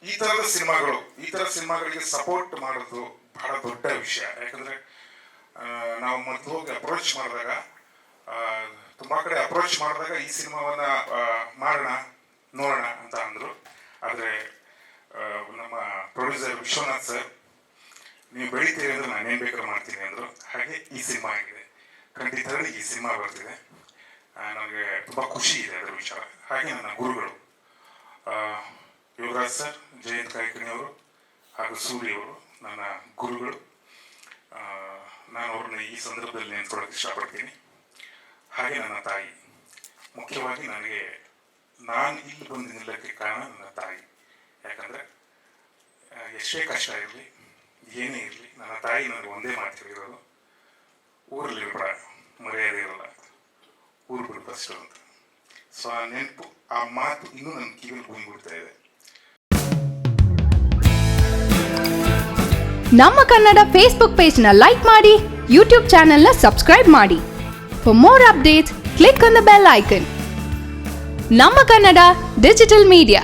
ಈ ಥರ ಸಿನಿಮಾಗಳಿಗೆ ಸಪೋರ್ಟ್ ಮಾಡೋದು ಬಹಳ ದೊಡ್ಡ ವಿಷಯ. ಯಾಕಂದರೆ ನಾವು ಮೊದಲು ಹೋಗಿ ಅಪ್ರೋಚ್ ಮಾಡಿದಾಗ ತುಂಬ ಕಡೆ ಅಪ್ರೋಚ್ ಮಾಡಿದಾಗ ಈ ಸಿನಿಮಾವನ್ನು ಮಾಡೋಣ ನೋಡೋಣ ಅಂತ ಅಂದರು. ಆದರೆ ನಮ್ಮ ಪ್ರೊಡ್ಯೂಸರ್ ವಿಶ್ವನಾಥ್ ಸರ್, ನೀವು ಬೆಳಿತೀರಿ ಅಂದರೆ ನಾನೇನು ಬೇಕಾದ್ರೂ ಮಾಡ್ತೀನಿ ಅಂದರು. ಹಾಗೆ ಈ ಸಿನಿಮಾ ಆಗಿದೆ. 23 ಈ ಸಿನಿಮಾ ಬರ್ತಿದೆ. ನನಗೆ ತುಂಬ ಖುಷಿ ಇದೆ ಅದರ ವಿಚಾರ. ಹಾಗೆ ನನ್ನ ಗುರುಗಳು ಯುವರಾಜ್ ಸರ್, ಜಯಂತ್ ಕಾಯ್ಕಿಣಿ ಅವರು ಹಾಗೂ ಸೂರಿ ಅವರು ನನ್ನ ಗುರುಗಳು. ನಾನು ಅವ್ರನ್ನ ಈ ಸಂದರ್ಭದಲ್ಲಿ ನೆನ್ಸ್ಕೊಳ್ಳೋಕೆ ಇಷ್ಟಪಡ್ತೀನಿ. ಹಾಗೆ ನನ್ನ ತಾಯಿ, ಮುಖ್ಯವಾಗಿ ನಾನು ಇಲ್ಲಿ ಬಂದು ನಿಲ್ಲಕ್ಕೆ ಕಾರಣ ನನ್ನ ತಾಯಿ. ಯಾಕಂದರೆ ಎಷ್ಟೇ ಕಷ್ಟ ಇರಲಿ, ಏನೇ ಇರಲಿ, ನನ್ನ ತಾಯಿ ನನಗೆ ಒಂದೇ ಮಾತು ಹೇಳಿರೋದು, ಊರಲ್ಲಿ ಬಿಡ, ಮರ್ಯಾದೆ ಇರಲ್ಲ, ಊರು ಬಿಡು ಫಸ್ಟು ಅಂತ. ಸೊ ಆ ನೆನಪು, ಆ ಮಾತು ಇನ್ನೂ ನನ್ನ ಕಿವಿಯಲ್ಲಿ ಗುಂಗ್ಬಿಡ್ತಾ ಇದೆ. ನಮ್ಮ ಕನ್ನಡ ಫೇಸ್ಬುಕ್ ಪೇಜ್ನ ಲೈಕ್ ಮಾಡಿ, ಯೂಟ್ಯೂಬ್ ಚಾನೆಲ್ನ ಸಬ್ಸ್ಕ್ರೈಬ್ ಮಾಡಿ. For more updates click on the bell icon. ನಮ್ಮ ಕನ್ನಡ ಡಿಜಿಟಲ್ ಮೀಡಿಯಾ.